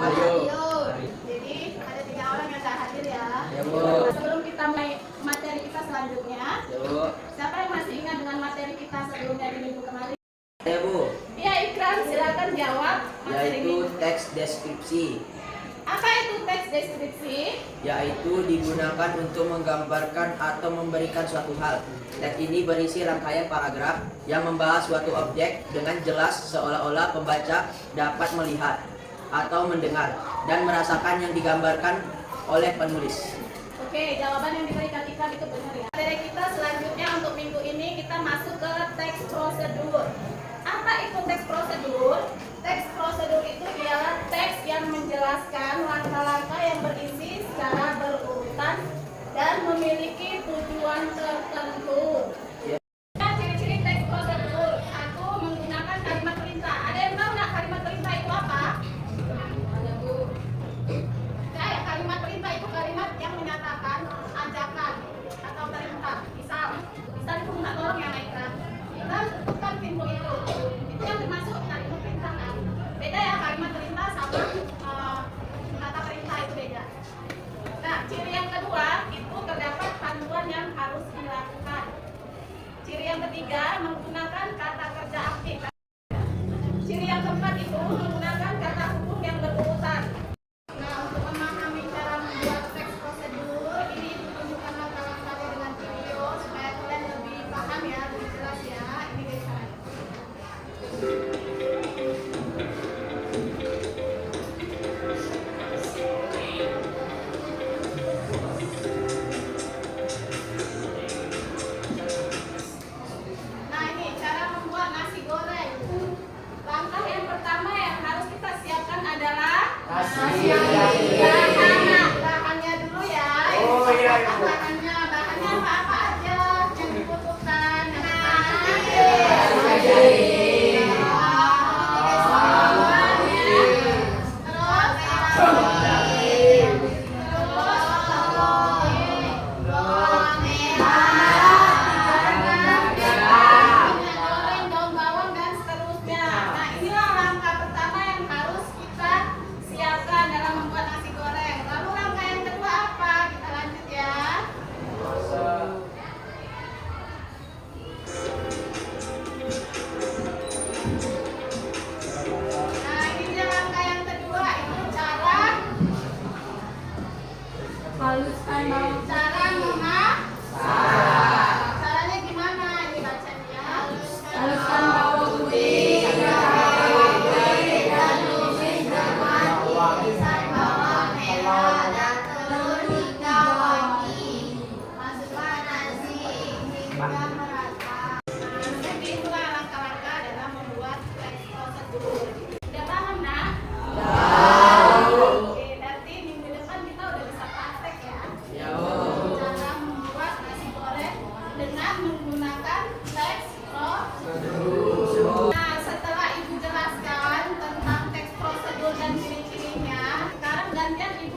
Ayo. Jadi ada 3 orang yang nggak hadir ya. Ya, Bu. Sebelum kita mulai materi kita selanjutnya, Ya, Bu. siapa yang masih ingat dengan materi kita sebelumnya di minggu kemarin? Ya, Bu. Ya, Ikram, silakan jawab materi Yaitu minggu. teks deskripsi. Apa itu teks deskripsi? Yaitu digunakan untuk menggambarkan atau memberikan suatu hal. Teks ini berisi rangkaian paragraf yang membahas suatu objek dengan jelas seolah-olah pembaca dapat melihat atau mendengar dan merasakan yang digambarkan oleh penulis. Oke, jawaban yang diberikan Ikram itu benar ya. Materi kita selanjutnya untuk minggu ini kita masuk ke teks prosedur. Apa itu teks prosedur? Teks prosedur itu ialah teks yang menjelaskan langkah-langkah yang berisi secara berurutan dan memiliki tujuan tertentu. Nah, ciri-ciri teks prosedur. Aku menggunakan kalimat perintah. Ada yang tahu nggak kalimat perintah itu apa? Kayak kalimat perintah itu kalimat yang menyatakan ajakan atau perintah. Misal itu minta tolong ya Ikram. Kita tentukan pintu itu. Itu yang termasuk kalimat perintah kan? Beda ya kalimat perintah sama kata perintah itu beda. Nah, ciri yang kedua itu terdapat panduan yang harus dilakukan. Ciri yang ketiga menggunakan kata kerja aktif. Ciri yang keempat itu menggunakan kata hubung yang berurutan. Nah, untuk memahami cara membuat teks prosedur ini tunjukkan langkah-langkahnya dengan video supaya kalian lebih paham ya, lebih jelas ya. Ini guys. Nah, ini cara membuat nasi goreng. Langkah yang pertama yang harus kita siapkan adalah Nasi. bahannya dulu ya. Oh, iya, iya. Bahannya apa aja yang dibutuhkan. Goreng, daun bawang dan seterusnya. Nah, inilah langkah pertama yang harus kita siapkan dalam membuat nasi goreng. Lalu langkah yang kedua apa? Kita lanjut ya. Nah, ini dia langkah yang kedua, itu cara Haluskan bawang cara memasak. Caranya gimana? Ini bacanya. haluskan bawang putih, Bawang merah dan telur hingga wangi. Masukkan nasi hingga merata. Jadi itulah langkah-langkah dalam membuat teks prosedur. Udah paham nak? Oke, nanti minggu depan kita udah bisa praktek ya. Ya, Bu. Cara membuat nasi goreng dengan menggunakan teks prosedur. Nah, setelah Ibu jelaskan tentang teks prosedur dan ciri-cirinya, sekarang gantian Ibu